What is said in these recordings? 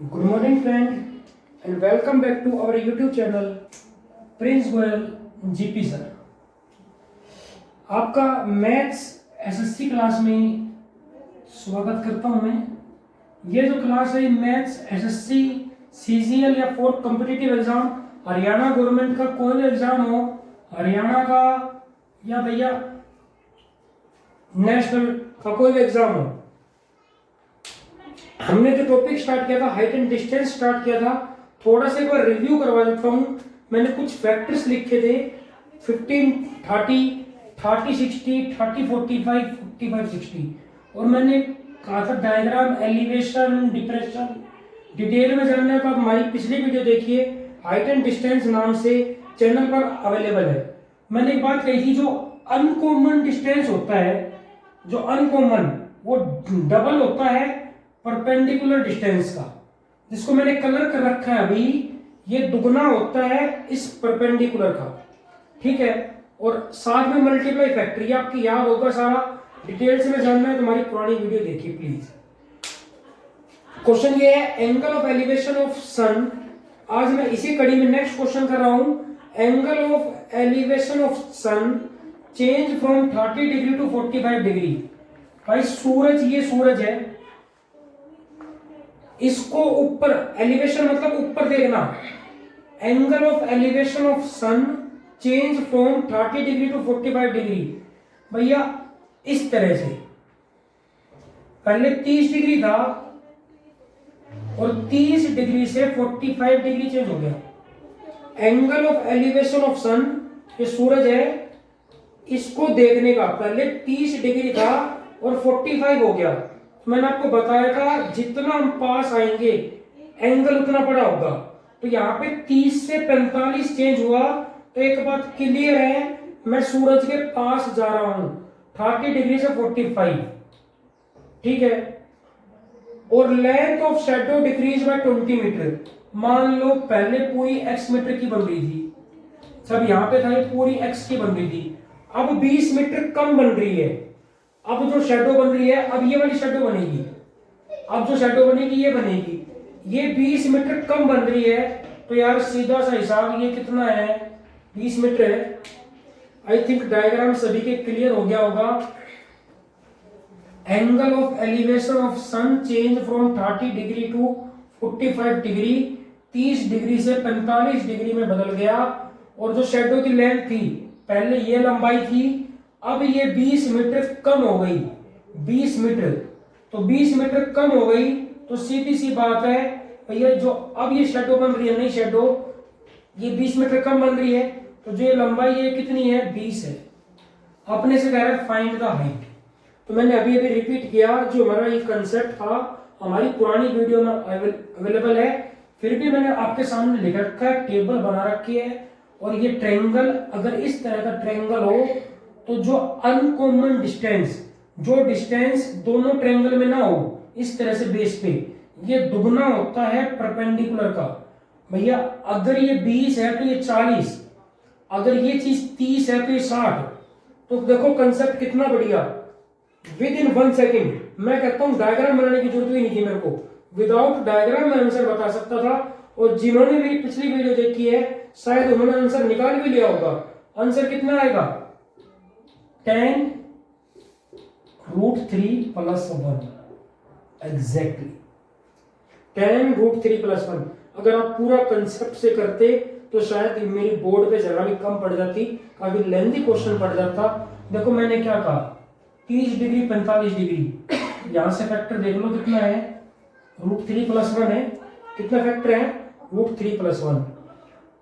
Good morning, friend, and welcome back to our YouTube channel Prince Goyal GP sir. आपका maths SSC class में स्वागत करता हूं मैं। ये जो क्लास है मैथ्स एसएससी सीजीएल या fourth competitive exam, Haryana government का कोई भी एग्जाम हो, हरियाणा का या भैया नेशनल का कोई भी एग्जाम हो, हमने जो टॉपिक स्टार्ट किया था हाइट एंड डिस्टेंस स्टार्ट किया था, थोड़ा सा एक बार रिव्यू करवा देता हूं। मैंने कुछ फैक्टर्स लिखे थे 15, 30, 30, 60, 30, 45, 45, 60 और मैंने कहा था डायग्राम, एलिवेशन, डिप्रेशन डिटेल में जानने का हमारी पिछली वीडियो देखिए, हाइट एंड डिस्टेंस नाम से चैनल पर अवेलेबल है। मैंने एक बात कही थी, जो अनकॉमन डिस्टेंस होता है, जो अनकॉमन वो डबल होता है परपेंडिकुलर डिस्टेंस का, जिसको मैंने कलर कर रखा है अभी, ये दुगना होता है इस परपेंडिकुलर का, ठीक है। और साथ में मल्टीप्लाई फैक्टर, ये आपकी याद होगा सारा, डिटेल्स में जानना है तो हमारी पुरानी वीडियो देखिए प्लीज। क्वेश्चन ये है एंगल ऑफ एलिवेशन ऑफ सन। आज मैं इसी कड़ी में नेक्स्ट क्वेश्चन कर रहा हूं, angle of elevation of sun change from 30 degree to 45 degree. भाई सूरज, ये सूरज है, इसको ऊपर, एलिवेशन मतलब ऊपर देखना, angle of elevation of sun change from 30 degree to 45 degree. भैया इस तरह से, पहले 30 डिग्री था और 30 डिग्री से 45 डिग्री चेंज हो गया। एंगल ऑफ एलिवेशन ऑफ सन, ये सूरज है, इसको देखने का पहले 30 डिग्री था और 45 हो गया। मैंने आपको बताया था जितना हम पास आएंगे एंगल उतना बड़ा होगा, तो यहाँ पे 30 से 45 चेंज हुआ। तो एक बात क्लियर है, मैं सूरज के पास जा रहा हूं 30 डिग्री से 45, ठीक है। और length of shadow decrease by 20 metre. मान लो पहले पूरी x मीटर की बन रही थी, सब यहाँ पे था, ये पूरी x की बन रही थी, अब 20 मीटर कम बन रही है। अब जो शैडो बन रही है, अब ये वाली शैडो बनेगी, अब जो शैडो बनेगी ये बनेगी, ये 20 मीटर कम बन रही है। तो यार सीधा सा हिसाब, ये कितना है, 20 मीटर है। आई थिंक डायग्राम सभी के क्लियर हो गया होगा। Angle of elevation of sun change from 30 degree to 45 degree, 30 degree से 45 डिग्री में बदल गया। और जो शैडो की लेंथ थी, पहले ये लंबाई थी, अब ये 20 मीटर कम हो गई, 20 मीटर, तो 20 मीटर कम हो गई। तो सीधी सी बात है भैया, जो अब ये शैडो बन रही है, नई शैडो, ये 20 मीटर कम बन रही है, तो जो ये लंबाई है कितनी है, 20 है। अपने से कह रहा है फाइंड द हाइट। तो मैंने अभी अभी रिपीट किया, जो हमारा ये कंसेप्ट था हमारी पुरानी वीडियो में अवेलेबल है, फिर भी मैंने आपके सामने लिख रखा है, टेबल बना रखी है। और ये ट्रायंगल, अगर इस तरह का ट्रायंगल हो, तो जो अनकॉमन डिस्टेंस, जो डिस्टेंस दोनों ट्रायंगल में ना हो, इस तरह से बेस पे, ये दुगना होता है परपेंडिकुलर का। भैया अगर ये 20 है तो ये 40, अगर ये चीज 30 है तो ये 60। तो देखो कंसेप्ट कितना बढ़िया, विद इन 1 सेकेंड। मैं कहता हूं डायग्राम बनाने की जरूरत ही नहीं थी मेरे को, विदाउट डायग्राम मैं आंसर बता सकता था। और जिन्होंने मेरी पिछली वीडियो देखी है शायद उन्होंने आंसर निकाल भी लिया होगा। आंसर कितना आएगा, 10 √3 + 1, एग्जैक्टली 10 √3 + 1। अगर आप पूरा कंसेप्ट से करते तो शायद मेरी बोर्ड पे जगह भी कम पड़ जाती, काफी लेंथी क्वेश्चन पड़ जाता। देखो मैंने क्या कहा, 30 डिग्री 45 डिग्री, यहां से फैक्टर देख लो कितना है, √3 + 1 है। कितना फैक्टर है, √3 + 1।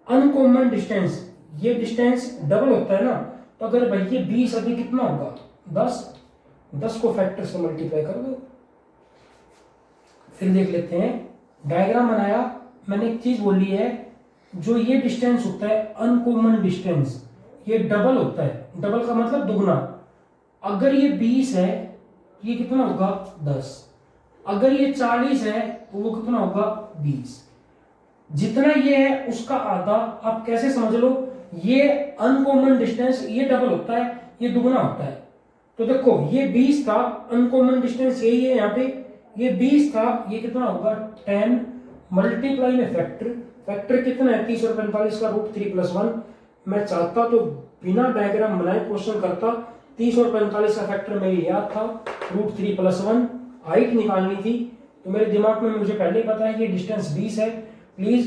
अनकॉमन डिस्टेंस, ये डिस्टेंस डबल होता है ना, तो अगर भाई ये 20 अभी कितना होगा, 10 को फैक्टर से मल्टीप्लाई कर दो। फिर देख लेते हैं, डायग्राम बनाया, मैंने एक चीज बोली है, जो ये डिस्टेंस होता है अनकॉमन डिस्टेंस, ये डबल होता है। डबल का मतलब दुगना। अगर ये 20 है ये कितना होगा, 10। अगर ये 40 है तो वो कितना होगा, 20। जितना ये है उसका आधा। आप कैसे समझ लो, ये अनकॉमन डिस्टेंस ये डबल होता है, ये दुगना होता है। तो देखो ये 20 था, अनकॉमन डिस्टेंस यही है, यहाँ पे ये 20 था, ये कितना होगा 10 मल्टीप्लाई में फैक्टर, फैक्टर कितना है 30 और 45 का √3+1। मैं चाहता तो बिना डायग्राम बनाए क्वेश्चन करता, 30 और 45 का फैक्टर मेरे याद था √3+1, हाइट निकालनी थी तो मेरे दिमाग में मुझे पहले ही पता है कि डिस्टेंस 20 है। प्लीज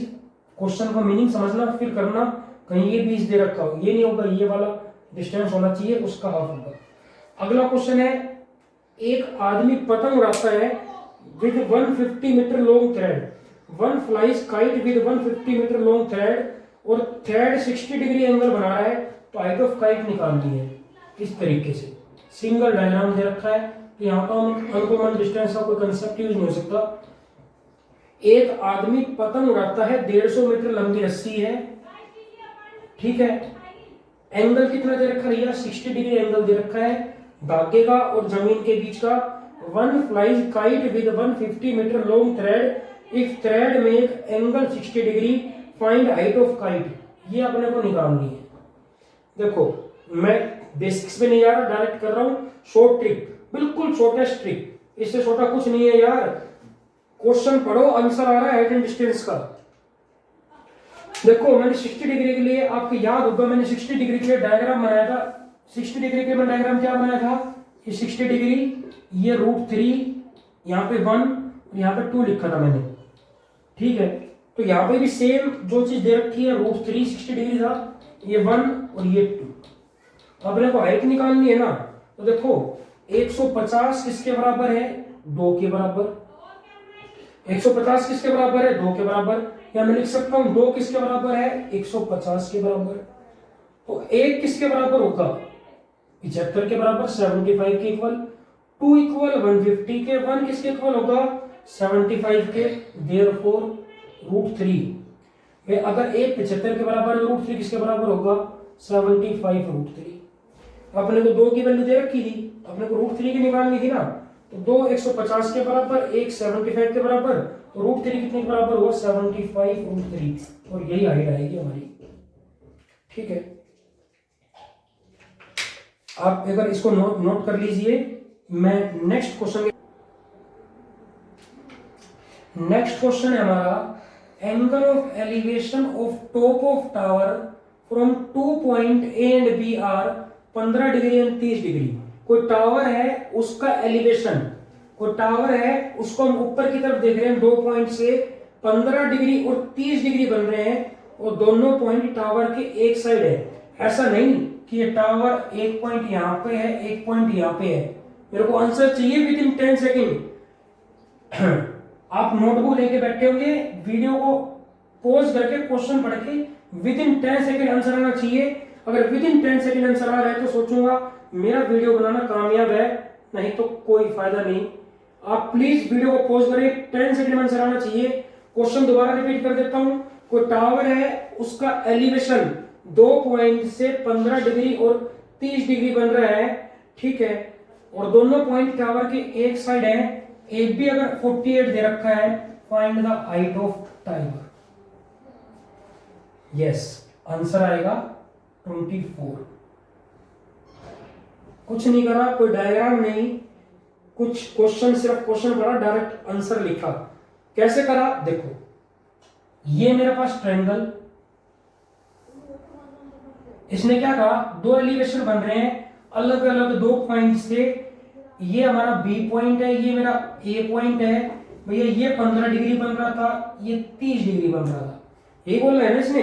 क्वेश्चन का मीनिंग समझना फिर करना, कहीं ये 20 दे रखा हो, ये नहीं होगा, ये वाला डिस्टेंस होना चाहिए, उसका हाफ होगा। अगला क्वेश्चन है, एक आदमी पतंग उड़ाता है with 150 metre long thread, one flies kite with 150 metre long thread और थ्रेड 60 डिग्री एंगल बना रहा है, तो हाइट ऑफ काइट निकालनी है। इस तरीके से सिंगल डायग्राम दे रखा है, तो यहाँ पर अनकॉमन डिस्टेंस का कोई कंसेप्ट यूज नहीं हो सकता। एक आदमी पतंग उड़ाता है, 150 मीटर लंबी रस्सी है, ठीक है, एंगल कितना दे रखा है, 60 डिग्री एंगल दे रखा है धागे का और जमीन के बीच का। One flies kite with 150 metre long thread if thread make angle 60 degree, find height of kite. ये अपने को निकालनी है। देखो मैं बेसिक्स पे नहीं जा रहा, डायरेक्ट कर रहा हूं, शॉर्ट ट्रिक, बिल्कुल शॉर्टेस्ट ट्रिक, इससे छोटा कुछ नहीं है यार। क्वेश्चन पढ़ो, आंसर आ रहा है हाइट एंड डिस्टेंस का। देखो मैंने 60 डिग्री के लिए, आपको याद होगा मैंने 60 डिग्री के लिए डायग्राम बनाया था। 60 डिग्री के लिए मैंने डायग्राम क्या बनाया था, ये 60 डिग्री, ये √3, यहाँ पे 1, यहाँ पे 2 लिखा था मैंने, ठीक है। तो यहाँ पे भी सेम जो चीज दे रखी है, √3 60 डिग्री था, ये 1 और ये 2। अपने को हाइट निकालनी है ना, तो देखो 150 किसके बराबर है, 2 के बराबर। 150 किसके बराबर है, 2 के बराबर, या मैं लिख सकता हूं 2 किसके बराबर है, 150 के बराबर। तो 1 किसके बराबर होगा, 75 के बराबर, 75 के इक्वल। 2 इक्वल 150 के, 1 किसके इक्वल होगा, 75 के, देयरफॉर √3। अगर 1 75 के बराबर है, √3 किसके बराबर होगा, 75 √3। अपने को 2 की वैल्यू दे रखी थी, अपने को √3 की निकालनी थी ना, तो 2 150 के बराबर, 1 75 के बराबर, तो √3 कितने के बराबर हुआ, 75 √3, और यही हाइट आएगी हमारी, ठीक है। आप अगर इसको नोट कर लीजिए। मैं नेक्स्ट क्वेश्चन है हमारा, angle of elevation of top of tower from 2 point A and B are 15 degree and 30 degree. कोई टावर है, उसका एलिवेशन, कोई टावर है उसको हम ऊपर की तरफ देख रहे हैं, 2 पॉइंट से 15 डिग्री और 30 डिग्री बन रहे हैं, और दोनों पॉइंट टावर के एक साइड है। ऐसा नहीं कि ये टावर एक पॉइंट यहां पे है, एक पॉइंट यहां पे है। मेरे को आंसर चाहिए विद इन 10 सेकेंड। आप नोटबुक लेके बैठे होंगे, वीडियो को पॉज करके क्वेश्चन पढ़ के विद इन 10 सेकेंड आंसर आना चाहिए। अगर विद इन 10 सेकेंड आंसर आ रहा है तो सोचूंगा मेरा वीडियो बनाना कामयाब है, नहीं तो कोई फायदा नहीं। आप प्लीज वीडियो को पॉज करें, 10 सेकेंड में आंसर आना चाहिए। क्वेश्चन दोबारा रिपीट कर देता हूं, कोई टावर है, उसका एलिवेशन 2 पॉइंट से 15 डिग्री और 30 डिग्री बन रहा है, ठीक है, और दोनों पॉइंट टावर के एक साइड है। एक भी अगर 48 दे रखा है, find the height of tower. Yes, answer आएगा 24। कुछ नहीं करा, कोई डायग्राम नहीं, कुछ क्वेश्चन, सिर्फ क्वेश्चन पढ़ा, डायरेक्ट आंसर लिखा। कैसे करा, देखो ये मेरे पास ट्रायंगल, इसने क्या कहा, 2 एलिवेशन बन रहे हैं अलग अलग 2 पॉइंट से। ये हमारा बी पॉइंट है, ये मेरा ए पॉइंट है। भैया ये 15 डिग्री बन रहा था, ये 30 डिग्री बन रहा था। ये बोल रहा है ना इसने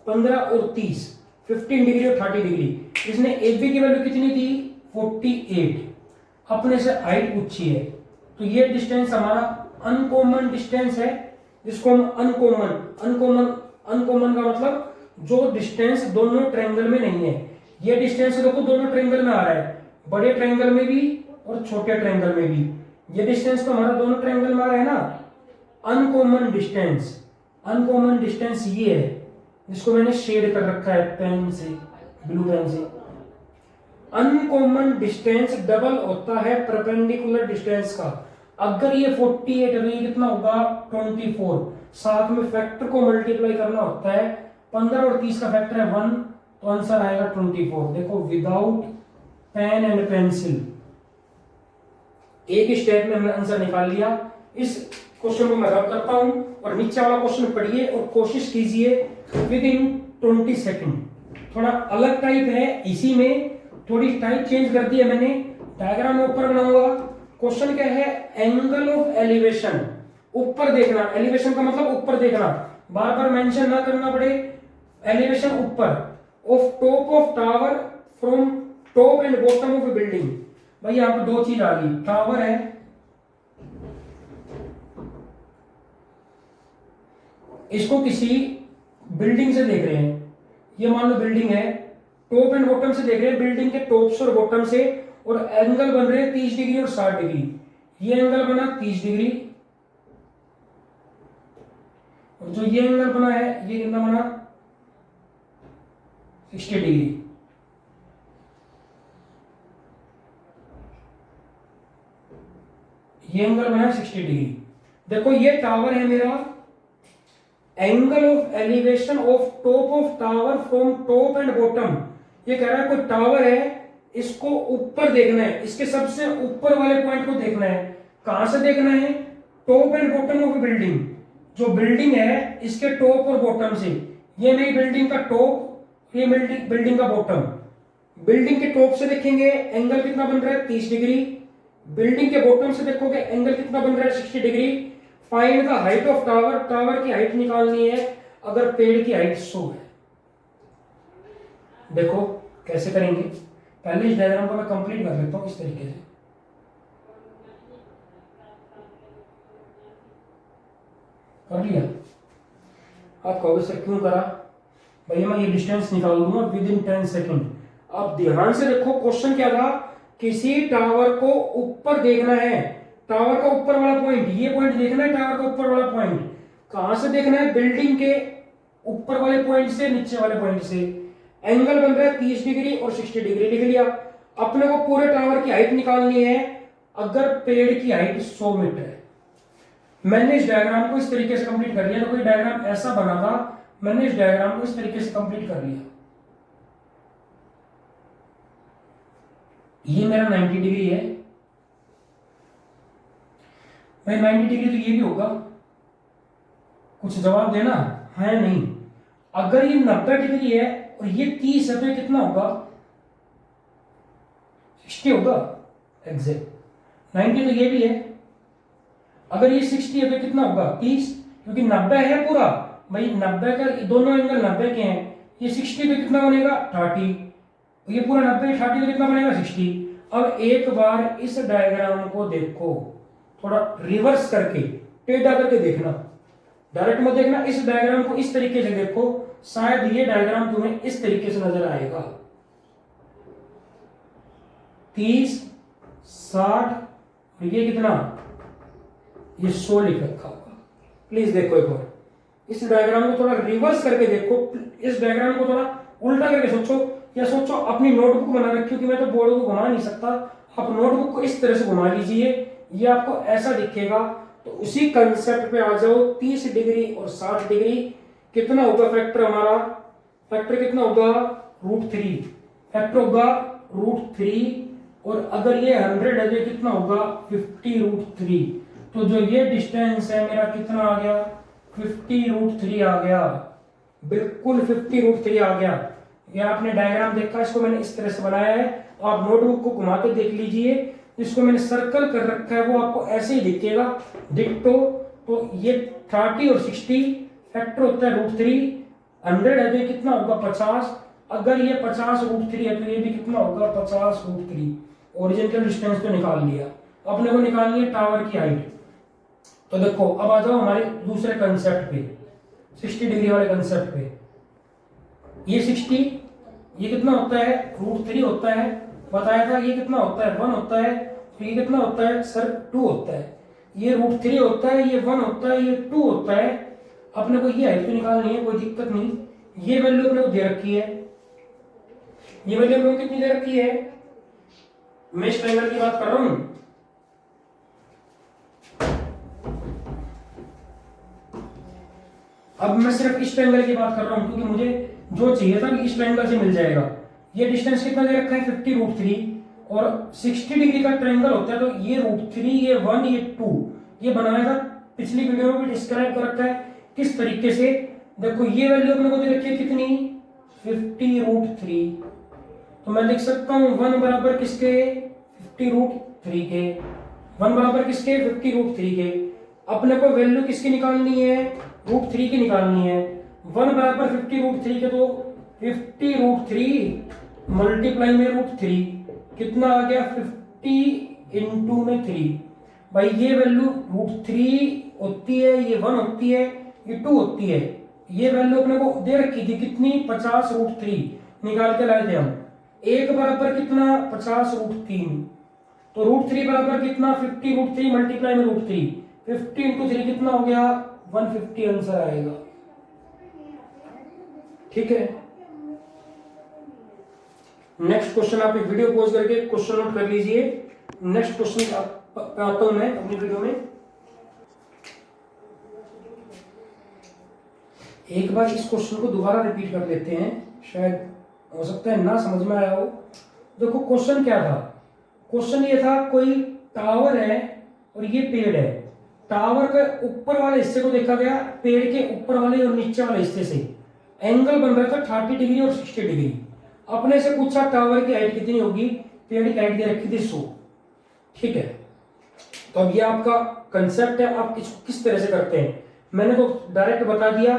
15 और 30, 15 डिग्री और 30 डिग्री। इसने ए बी की वैल्यू कितनी थी, 48। अपने से हाइट पूछी है, तो ये डिस्टेंस हमारा अनकॉमन डिस्टेंस है, जिसको हम अनकॉमन का मतलब जो डिस्टेंस दोनों ट्रायंगल में नहीं है। ये डिस्टेंस देखो दोनों ट्रायंगल में आ रहा है, बड़े ट्रायंगल में भी और छोटे ट्रायंगल में भी। ये डिस्टेंस तो हमारा दोनों ट्रायंगल में आ रहा है ना। अनकॉमन डिस्टेंस ये है, जिसको मैंने शेड कर रखा है पेन से, ब्लू पेन से। अनकॉमन डिस्टेंस डबल होता है परपेंडिकुलर डिस्टेंस का। अगर ये 48 है, कितना होगा 24। साथ में फैक्टर को मल्टीप्लाई करना होता है, 15 और 30 का फैक्टर है 1, तो आंसर आएगा 24। देखो विदाउट पेन एंड पेंसिल एक स्टेप में हमने आंसर निकाल लिया। इस क्वेश्चन को मैं रब करता हूं और नीचे वाला क्वेश्चन पढ़िए और कोशिश कीजिए विद इन 20 सेकेंड। थोड़ा अलग टाइप है, इसी में थोड़ी टाइप चेंज कर दी है मैंने। डायग्राम में ऊपर बनाऊंगा। क्वेश्चन क्या है, एंगल ऑफ एलिवेशन, ऊपर देखना। एलिवेशन का मतलब ऊपर देखना, बार बार मेंशन ना करना पड़े। एलिवेशन ऊपर of top of tower from top and bottom of A building. भाई यहां पे दो चीज आ गई, टावर है, इसको किसी बिल्डिंग से देख रहे हैं, ये मान लो बिल्डिंग है, टॉप एंड बॉटम से देख रहे हैं, बिल्डिंग के टॉप से और बॉटम से, और एंगल बन रहे हैं 30 डिग्री और 60 डिग्री। ये एंगल बना 30 डिग्री और जो ये एंगल बना है ये कितना बना 60 डिग्री। ये एंगल बना 60 डिग्री। देखो ये टावर है मेरा, angle of elevation of top of tower from top and bottom. ये कह रहा है कोई टावर है, इसको ऊपर देखना है, इसके सबसे ऊपर वाले पॉइंट को देखना है। कहां से देखना है, top and bottom of building. जो बिल्डिंग है इसके टॉप और बॉटम से, ये मेरी बिल्डिंग का टॉप, ये बिल्डिंग का बॉटम। बिल्डिंग के टॉप से देखेंगे एंगल कितना बन रहा है 30 डिग्री, बिल्डिंग के बॉटम से देखोगे एंगल कितना बन रहा है 60 degree. Find the height of tower, tower की हाइट निकालनी है अगर पेड़ की हाइट 100 है। देखो कैसे करेंगे, पहले इस डायग्राम को मैं कंप्लीट कर लेता हूं इस तरीके से। कर लिया? आप कहोगे सर क्यों करा? भैया मैं ये डिस्टेंस निकाल दूंगा विद इन 10 सेकेंड। आप ध्यान से देखो, क्वेश्चन क्या था, किसी टावर को ऊपर देखना है, टावर का ऊपर वाला पॉइंट, ये पॉइंट देखना है, टावर का ऊपर वाला पॉइंट। कहां से देखना है, बिल्डिंग के ऊपर वाले पॉइंट से, नीचे वाले पॉइंट से। एंगल बन रहा है 30 डिग्री और 60 डिग्री। लिख लिया। अपने को पूरे टावर की हाइट निकालनी है अगर पेड़ की हाइट 100 मीटर है। मैंने इस डायग्राम को इस तरीके से कंप्लीट कर लिया। तो कोई डायग्राम ऐसा बना था, मैंने इस डायग्राम को इस तरीके से कंप्लीट कर लिया। ये मेरा 90 डिग्री है भाई, 90 डिग्री तो ये भी होगा। कुछ जवाब देना है नहीं। अगर ये 90 डिग्री है और ये 30 है तो ये कितना होगा 60 होगा एग्जैक्ट। 90 तो ये भी है, अगर ये 60 है तो कितना होगा 30, क्योंकि 90 है पूरा भाई। 90 का दोनों एंगल 90 के हैं। ये 60 पे कितना बनेगा 30, ये पूरा 90 30 पे कितना बनेगा 60। अब एक बार इस डायग्राम को देखो, थोड़ा रिवर्स करके, टेढ़ा करके देखना, डायरेक्ट मत देखना। इस डायग्राम को इस तरीके से देखो, शायद ये डायग्राम तुम्हें इस तरीके से नजर आएगा। 30 60 ये कितना, ये 100 लिख रखा होगा। प्लीज देखो एक बार इस डायग्राम को थोड़ा रिवर्स करके देखो। इस डायग्राम को थोड़ा उल्टा करके सोचो, या सोचो अपनी नोटबुक बना रखी, क्योंकि मैं तो बोर्ड को घुमा नहीं सकता। आप नोटबुक को इस तरह से घुमा लीजिए, ये आपको ऐसा दिखेगा। तो उसी कंसेप्ट पे आ जाओ। 30 डिग्री और 60 डिग्री कितना होगा फैक्टर हमारा, फैक्टर कितना होगा √3, फैक्टर होगा √3। और अगर ये 100 है तो कितना होगा 50√3। तो जो ये डिस्टेंस है मेरा कितना आ गया 50√3 आ गया, बिल्कुल 50√3 आ गया। ये आपने डायग्राम देखा, इसको मैंने इस तरह से बनाया है। आप नोटबुक को घुमा के देख लीजिए, जिसको मैंने सर्कल कर रखा है वो आपको ऐसे ही दिखेगा डिक्टो। तो ये 30 और 60 फैक्टर होता है √3। 100 है तो कितना होगा 50। अगर ये 50√3 है तो ये भी कितना होगा 50√3। ओरिजिनल डिस्टेंस तो निकाल लिया। अपने को निकालनी है टावर की हाइट। तो देखो अब आ जाओ हमारे दूसरे कंसेप्ट पे, 60 डिग्री वाले कंसेप्ट पे। ये 60, ये कितना होता है √3 होता है, बताया था। ये कितना होता है 1 होता है। तो ये कितना होता है सर 2 होता है। ये √3 होता है, ये 1 होता है, ये 2 होता है। अपने को ये हाइट निकालनी है, कोई दिक्कत नहीं। ये वैल्यू अपने को दे रखी है, ये वैल्यू अपने को कितनी दे रखी है, मैं इस ट्रायंगल की बात कर रहा हूं। अब मैं सिर्फ इस ट्रायंगल की बात कर रहा हूं, क्योंकि मुझे जो चाहिए था इस ट्रायंगल से मिल जाएगा। ये डिस्टेंस कितना दे रखा है 50√3 और 60 डिग्री का ट्रायंगल होता है। तो ये √3, ये 1, ये 2, ये बनाया था पिछली वीडियो में भी डिस्क्राइब कर रखा है किस तरीके से। देखो ये वैल्यू अपने को दे रखी है कितनी 50√3, तो मैं लिख सकता हूं 1 बराबर किसके 50√3 के, 1 बराबर किसके 50√3 के। अपने को वैल्यू किसकी निकालनी है √3 की निकालनी है। 1 बराबर 50√3 के, तो 50√3 मल्टीप्लाई में √3 कितना आ गया 50 इंटू में 3। भाई ये वैल्यू √3 होती है, ये 1 होती है, ये 2 होती है। ये वैल्यू अपने को दे रखी थी कितनी 50√3 निकाल के लाए थे हम। 1 बराबर कितना 50√3, तो √3 बराबर कितना 50√3 मल्टीप्लाई में √3, 50 इंटू 3 कितना हो गया 150 आंसर आएगा। ठीक है, नेक्स्ट क्वेश्चन आप एक वीडियो पॉज करके क्वेश्चन नोट कर लीजिए। नेक्स्ट क्वेश्चन आता हूं मैं अपनी वीडियो में। एक बार इस क्वेश्चन को दोबारा रिपीट कर लेते हैं, शायद हो सकता है ना समझ में आया हो। देखो क्वेश्चन क्या था, क्वेश्चन ये था कोई टावर है और ये पेड़ है। टावर के ऊपर वाले हिस्से को देखा गया, पेड़ के ऊपर वाले और नीचे वाले हिस्से से एंगल बन रहा था 30 डिग्री और 60 डिग्री। अपने से पूछा टावर की हाइट कितनी होगी, पेड़ की हाइट दे रखी थी 100। ठीक है, तो अब ये आपका कंसेप्ट है, आप इसको किस तरह से करते हैं मैंने तो डायरेक्ट बता दिया।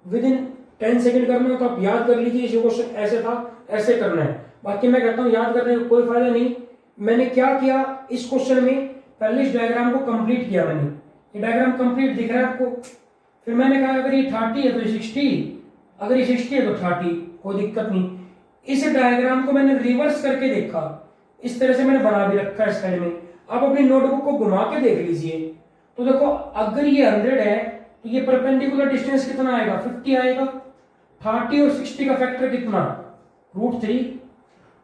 विद इन 10 सेकंड करना हो तो आप याद कर लीजिए ये क्वेश्चन ऐसे था, ऐसे करना है। बाकी मैं कहता हूं याद करने का कोई फायदा नहीं। मैंने क्या किया इस क्वेश्चन में, पहले इस डायग्राम को कंप्लीट किया मैंने। ये डायग्राम कंप्लीट दिख रहा है आपको। फिर मैंने कहा अगर ये 30 है तो ये 60, अगर ये 60 है तो 30, कोई दिक्कत नहीं। इस डायग्राम को मैंने रिवर्स करके देखा, इस तरह से मैंने बना भी रखा है साइड में। आप अपनी नोटबुक को घुमा के देख लीजिए। तो देखो अगर ये 100 है तो ये परपेंडिकुलर डिस्टेंस कितना आएगा 50 आएगा। 30 और 60 का फैक्टर कितना √3।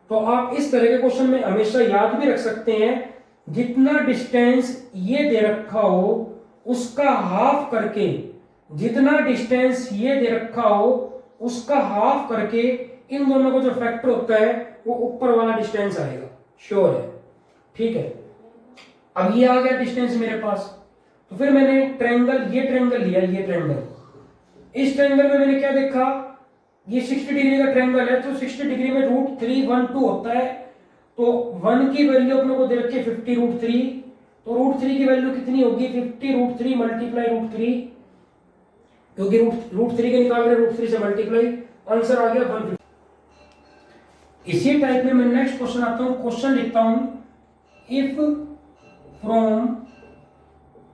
तो आप इस तरह के क्वेश्चन में हमेशा याद भी रख सकते हैं, जितना डिस्टेंस ये दे रखा हो उसका हाफ करके, जितना डिस्टेंस ये दे रखा हो उसका हाफ करके इन दोनों का जो फैक्टर होता है वो ऊपर वाला डिस्टेंस आएगा। श्योर है? ठीक है, अब ये आ गया डिस्टेंस मेरे पास। तो फिर मैंने ट्रायंगल, ये ट्रायंगल लिया, ये ट्रायंगल। इस ट्रायंगल में मैंने क्या देखा, ये 60 डिग्री का ट्रायंगल है, तो 60 डिग्री में √3 1 2 होता है। तो 1 की वैल्यू अपने को दे रखी है 50√3, तो √3 की वैल्यू कितनी होगी 50√3 मल्टीप्लाई √3, क्योंकि √3 के निकाल रहे √3 से मल्टीप्लाई, आंसर आ गया 150। इसी टाइप में मैं नेक्स्ट क्वेश्चन आता हूं, क्वेश्चन लिखता हूं if from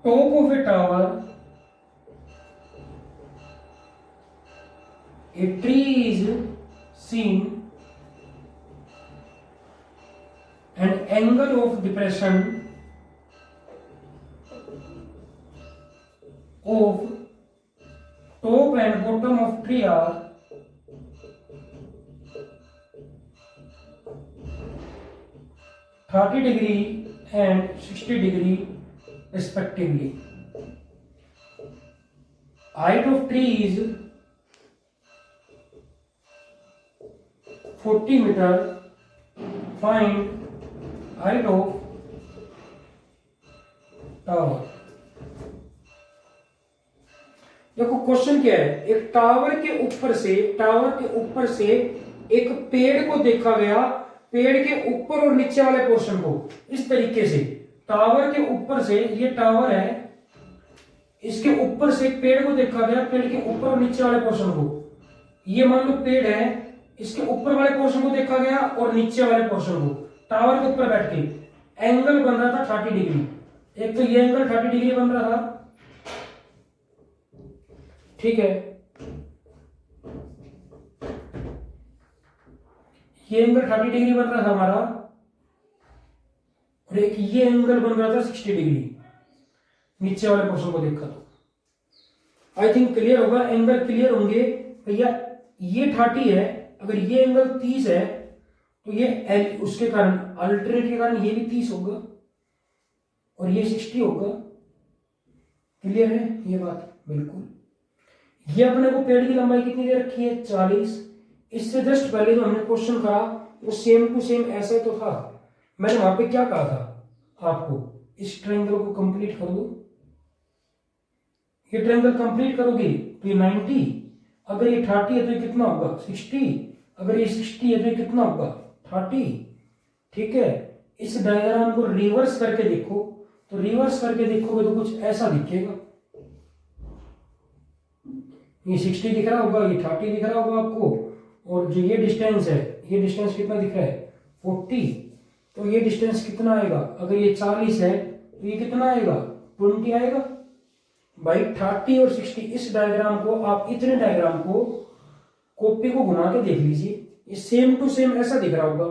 top of A tower a tree is seen and angle of depression of top and bottom of tree are 30 degree and 60 degree respectively. Height of tree is 40 meter. Find height of tower. देखो question क्या है, एक tower के ऊपर से एक पेड़ को देखा गया, पेड़ के ऊपर और नीचे वाले पोर्शन को इस तरीके से। टावर के ऊपर से, ये टावर है, इसके ऊपर से एक पेड़ को देखा गया, पेड़ के ऊपर और नीचे वाले पोर्शन को। ये मान लो पेड़ है, इसके ऊपर वाले पोर्शन को देखा गया और नीचे वाले पोर्शन को। टावर के ऊपर बैठ के एंगल बन रहा था 30 डिग्री। एक तो ये एंगल 30 डिग्री बन रहा था, ठीक है, ये एंगल 30 डिग्री बन रहा था हमारा, और एक ये एंगल बन रहा था 60 डिग्री नीचे वाले पोर्शन को देखा। तो आई थिंक क्लियर होगा, एंगल क्लियर होंगे भैया। ये 30 है, अगर ये एंगल 30 है तो ये उसके कारण अल्टरनेट के कारण ये भी 30 होगा और ये 60 होगा। क्लियर है ये बात? बिल्कुल। ये अपने को पेड़ की लंबाई कितनी दे रखी है 40। इससे जस्ट पहले जो हमने क्वेश्चन करा वो सेम टू सेम ऐसा तो था। मैंने वहां पे क्या कहा था आपको, इस ट्रायंगल को कंप्लीट कर दो, ये ट्रायंगल कंप्लीट करोगे तो ये 90, अगर ये 30 है तो ये कितना होगा 60, अगर ये 60 है तो ये कितना होगा 30। ठीक है, इस डायग्राम को रिवर्स करके देखो, तो रिवर्स करके देखोगे तो कुछ ऐसा दिखेगा। ये 60 दिख रहा होगा, ये 30 दिख रहा होगा आपको, और जो ये डिस्टेंस है, ये डिस्टेंस कितना दिख रहा है 40। तो ये डिस्टेंस कितना आएगा, अगर ये 40 है तो ये कितना आएगा 20 आएगा भाई। 30 और 60, इस डायग्राम को आप, इतने डायग्राम को कॉपी को घुमा के देख लीजिए, ये सेम टू सेम ऐसा दिख रहा होगा।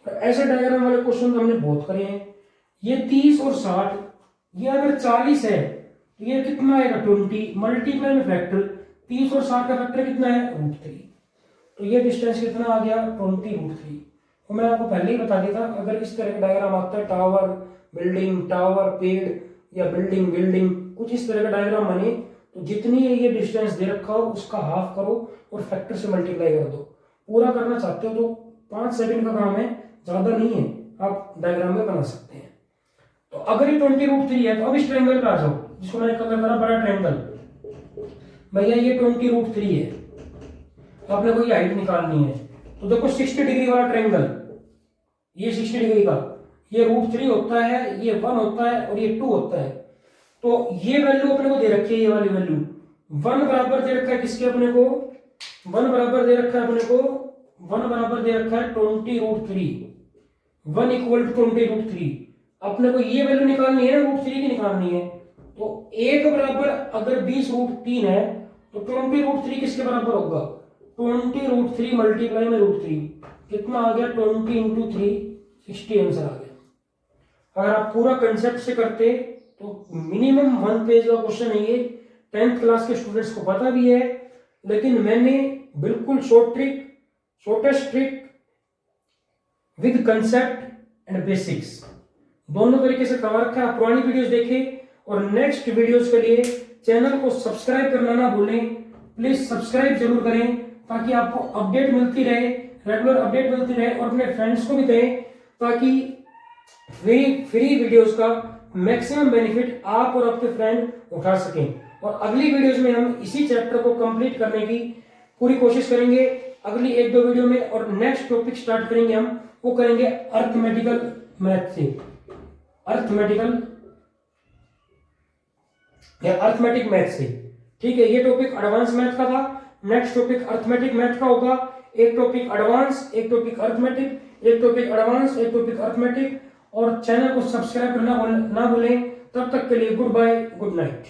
तो ऐसे डायग्राम वाले क्वेश्चन हमने बहुत करे हैं। ये 30 और 60, ये अगर 40 है तो ये कितना आएगा 20, मल्टीप्लाई में फैक्टर, 30 और 60 का फैक्टर कितना है √3। तो ये डिस्टेंस कितना आ गया 20√3। तो मैं आपको पहले ही बता दिया था, अगर इस तरह का डायग्राम आता है, टावर बिल्डिंग, टावर पेड़, या बिल्डिंग बिल्डिंग, कुछ इस तरह का डायग्राम बने, तो जितनी ये डिस्टेंस दे रखा हो उसका हाफ करो और फैक्टर से मल्टीप्लाई कर दो। पूरा करना चाहते हो तो 5 सेकंड का काम है, ज्यादा नहीं है, आप डायग्राम में बना सकते हैं। तो अगर ये 20√3 है तो अब इस ट्रायंगल पे आ जाओ, जिसको मैंने कलर करा बड़ा ट्रायंगल। भैया ये 20√3 है, आपने कोई हाइट निकालनी है, तो देखो 60 डिग्री वाला ट्रायंगल, ये 60 डिग्री का, ये √3 होता है, ये 1 होता है और ये 2 होता है। तो ये वैल्यू अपने को दे रखी है, ये वाली वैल्यू 1 बराबर दे रखा है किसके, अपने को 1 बराबर दे रखा है, अपने को 1 बराबर दे रखा है 20√3, 1 इक्वल टू 20√3। अपने को ये वैल्यू निकालनी है ना, √3 की निकालनी है। तो 1 बराबर अगर 20√3 है तो 20√3 किसके बराबर होगा 20√3 मल्टीप्लाई में √3, कितना आ गया 20 इंटू 3, 60 आंसर आ गया। अगर आप पूरा कंसेप्ट से करते तो मिनिमम 1 पेज का क्वेश्चन है ये, 10th क्लास के स्टूडेंट्स को पता भी है, लेकिन मैंने बिल्कुल shortest trick with concept and basics दोनों तरीके से करवा रखा है। आप पुरानी वीडियोस देखें और नेक्स्ट वीडियोस के लिए चैनल को सब्सक्राइब करना ना भूलें। प्लीज सब्सक्राइब जरूर करें ताकि आपको अपडेट मिलती रहे, रेगुलर अपडेट मिलती रहे, और अपने फ्रेंड्स को भी दें ताकि फ्री वीडियोस का मैक्सिमम बेनिफिट आप और आपके फ्रेंड उठा सकें। और अगली वीडियोस में हम इसी चैप्टर को कंप्लीट करने की पूरी कोशिश करेंगे अगली 1-2 वीडियो में, और नेक्स्ट टॉपिक स्टार्ट करेंगे हम, वो करेंगे अर्थमेटिकल मैथ से, अर्थमेटिक मैथ से। ठीक है, ये टॉपिक एडवांस मैथ का था, नेक्स्ट टॉपिक अर्थमेटिक मैथ का होगा। एक टॉपिक एडवांस, एक टॉपिक अर्थमेटिक, एक टॉपिक एडवांस, एक टॉपिक अर्थमेटिक। और चैनल को सब्सक्राइब करना ना भूलें। तब तक के लिए गुड बाय, गुड नाइट।